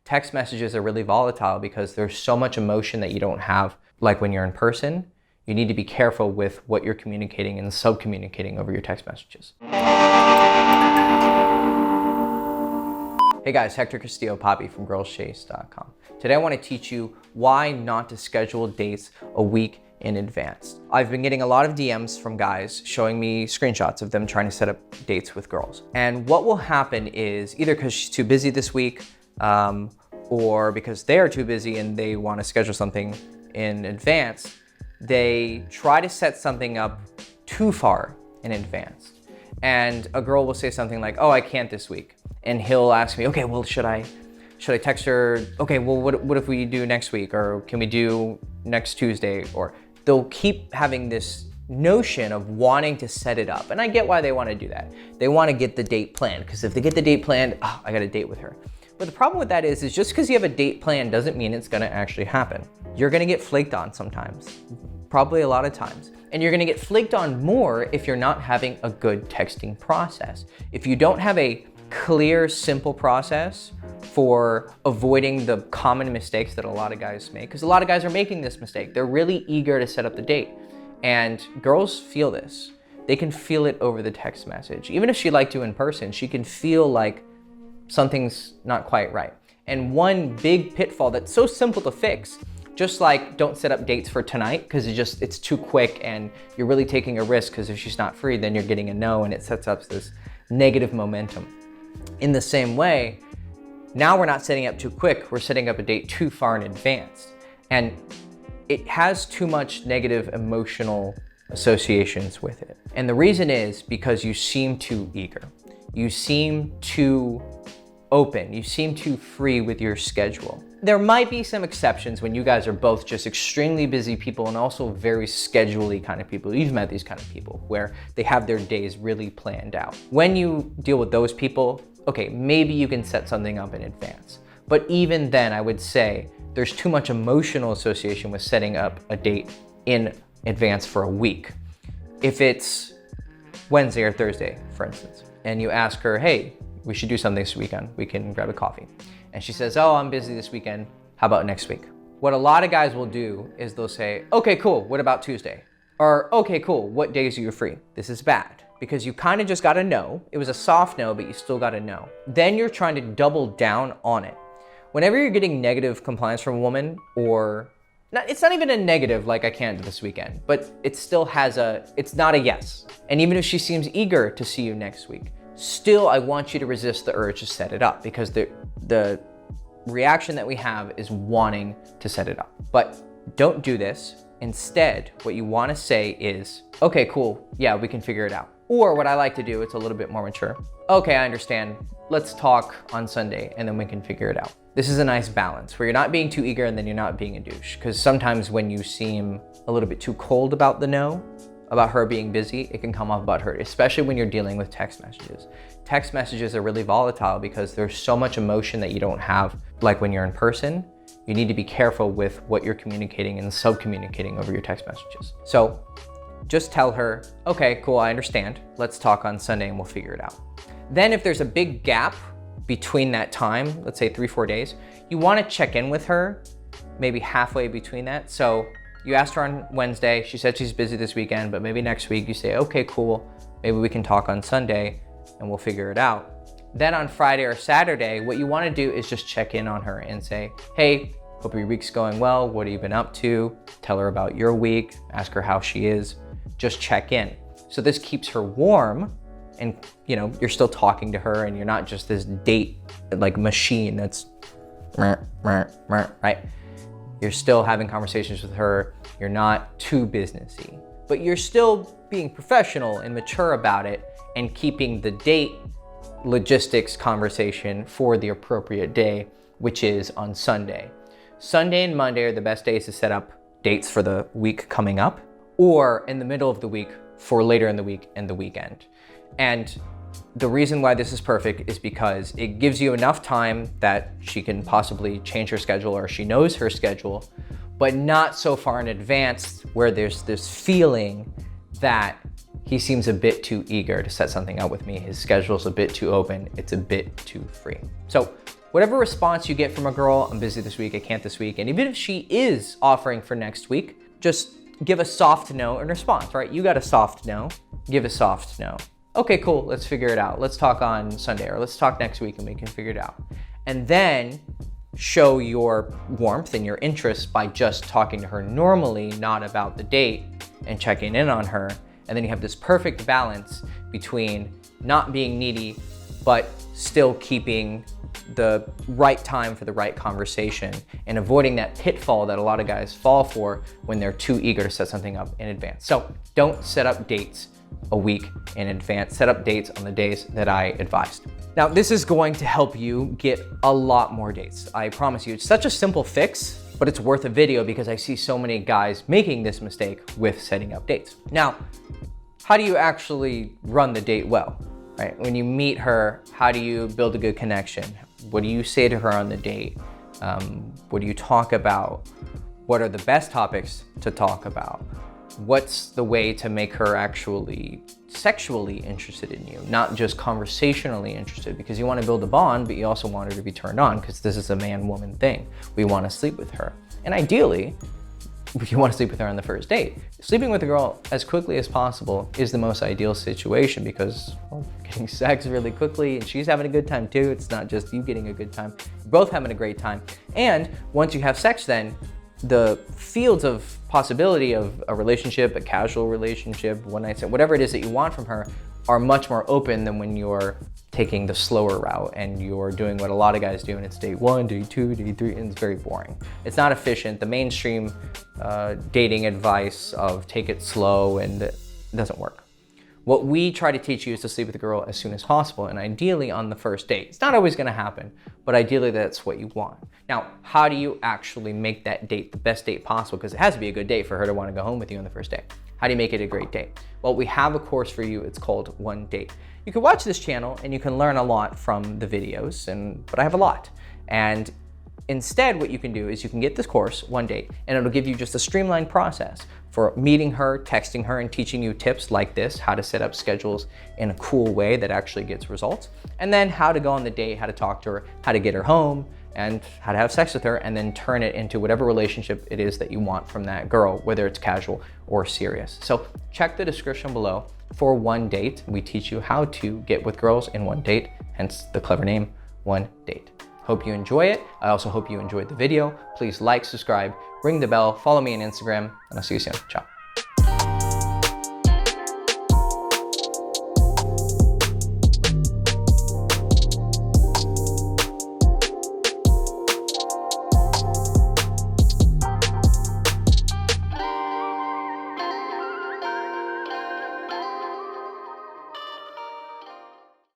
Text messages are really volatile because there's so much emotion that you don't have like when you're in person. You need to be careful with what you're communicating and sub-communicating over your text messages. Hey guys, Hector Castillo Poppy from girlschase.com. Today I want to teach you why not to schedule dates a week in advance. I've been getting a lot of DMs from guys showing me screenshots of them trying to set up dates with girls. And what will happen is either because she's too busy this week or because they're too busy and they want to schedule something in advance, they try to set something up too far in advance. And a girl will say something like, oh, I can't this week. And he'll ask me, okay, well, should I text her? Okay, well, what if we do next week? Or can we do next Tuesday? Or they'll keep having this notion of wanting to set it up. And I get why they want to do that. They want to get the date planned, because if they get the date planned, oh, I got a date with her. But the problem with that is just because you have a date planned doesn't mean it's going to actually happen. You're going to get flaked on sometimes, probably a lot of times. And you're going to get flaked on more if you're not having a good texting process. If you don't have a clear, simple process for avoiding the common mistakes that a lot of guys make, because a lot of guys are making this mistake. They're really eager to set up the date. And girls feel this. They can feel it over the text message. Even if she liked you in person, she can feel like something's not quite right. And one big pitfall that's so simple to fix, just like don't set up dates for tonight because it's too quick and you're really taking a risk, because if she's not free, then you're getting a no and it sets up this negative momentum. In the same way, now we're not setting up too quick, we're setting up a date too far in advance. And it has too much negative emotional associations with it. And the reason is because you seem too eager. You seem too open. You seem too free with your schedule. There might be some exceptions when you guys are both just extremely busy people and also very schedule-y kind of people. You've met these kind of people where they have their days really planned out. When you deal with those people, okay, maybe you can set something up in advance. But even then, I would say there's too much emotional association with setting up a date in advance for a week. If it's Wednesday or Thursday, for instance, and you ask her, hey, we should do something this weekend. We can grab a coffee. And she says, oh, I'm busy this weekend. How about next week? What a lot of guys will do is they'll say, okay, cool. What about Tuesday? Or, okay, cool. What days are you free? This is bad because you kind of just got to know. It was a soft no, but you still got to know. Then you're trying to double down on it. Whenever you're getting negative compliance from a woman, or it's not even a negative like I can't do this weekend, but it still has it's not a yes. And even if she seems eager to see you next week, still, I want you to resist the urge to set it up, because the reaction that we have is wanting to set it up. But don't do this. Instead, what you want to say is, okay, cool. Yeah, we can figure it out. Or what I like to do, it's a little bit more mature. Okay, I understand. Let's talk on Sunday and then we can figure it out. This is a nice balance where you're not being too eager and then you're not being a douche. Because sometimes when you seem a little bit too cold about the no, about her being busy, it can come off about her, especially when you're dealing with text messages. Text messages are really volatile because there's so much emotion that you don't have like when you're in person. You need to be careful with what you're communicating and sub-communicating over your text messages. So just tell her, okay, cool, I understand. Let's talk on Sunday and we'll figure it out. Then if there's a big gap between that time, let's say 3-4 days, you wanna check in with her maybe halfway between that. So you asked her on Wednesday, she said she's busy this weekend, but maybe next week you say, okay, cool, maybe we can talk on Sunday and we'll figure it out. Then on Friday or Saturday, what you wanna do is just check in on her and say, hey, hope your week's going well. What have you been up to? Tell her about your week, ask her how she is, just check in. So this keeps her warm and you're still talking to her and you're not just this date like machine that's right? You're still having conversations with her. You're not too businessy, but you're still being professional and mature about it and keeping the date logistics conversation for the appropriate day, which is on Sunday. Sunday and Monday are the best days to set up dates for the week coming up, or in the middle of the week for later in the week and the weekend. And the reason why this is perfect is because it gives you enough time that she can possibly change her schedule or she knows her schedule, but not so far in advance where there's this feeling that he seems a bit too eager to set something up with me. His schedule's a bit too open. It's a bit too free. So whatever response you get from a girl, I'm busy this week, I can't this week, and even if she is offering for next week, just give a soft no in response, right? You got a soft no, give a soft no. Okay, cool, let's figure it out. Let's talk on Sunday, or let's talk next week and we can figure it out. And then show your warmth and your interest by just talking to her normally, not about the date, and checking in on her. And then you have this perfect balance between not being needy, but still keeping the right time for the right conversation and avoiding that pitfall that a lot of guys fall for when they're too eager to set something up in advance. So don't set up dates a week in advance. Set up dates on the days that I advised. Now, this is going to help you get a lot more dates. I promise you, it's such a simple fix, but it's worth a video because I see so many guys making this mistake with setting up dates. Now, how do you actually run the date well, right? When you meet her, how do you build a good connection? What do you say to her on the date? What do you talk about? What are the best topics to talk about? What's the way to make her actually sexually interested in you, not just conversationally interested? Because you want to build a bond, but you also want her to be turned on, because this is a man-woman thing. We want to sleep with her. And ideally, if you want to sleep with her on the first date, sleeping with a girl as quickly as possible is the most ideal situation, because getting sex really quickly and she's having a good time too. It's not just you getting a good time, you're both having a great time. And once you have sex, then the fields of possibility of a relationship, a casual relationship, one night stand, whatever it is that you want from her, are much more open than when you're taking the slower route and you're doing what a lot of guys do, and it's date 1, date 2, date 3, and it's very boring. It's not efficient. The mainstream dating advice of take it slow, and it doesn't work. What we try to teach you is to sleep with a girl as soon as possible, and ideally on the first date. It's not always gonna happen, but ideally that's what you want. Now, how do you actually make that date the best date possible? Because it has to be a good date for her to wanna go home with you on the first date. How do you make it a great date? Well, we have a course for you. It's called One Date. You can watch this channel and you can learn a lot from the videos, but I have a lot. And instead, what you can do is you can get this course, One Date, and it'll give you just a streamlined process for meeting her, texting her, and teaching you tips like this, how to set up schedules in a cool way that actually gets results, and then how to go on the date, how to talk to her, how to get her home, and how to have sex with her, and then turn it into whatever relationship it is that you want from that girl, whether it's casual or serious. So check the description below for One Date. We teach you how to get with girls in one date, hence the clever name, One Date. Hope you enjoy it. I also hope you enjoyed the video. Please like, subscribe, ring the bell, follow me on Instagram, and I'll see you soon. Ciao.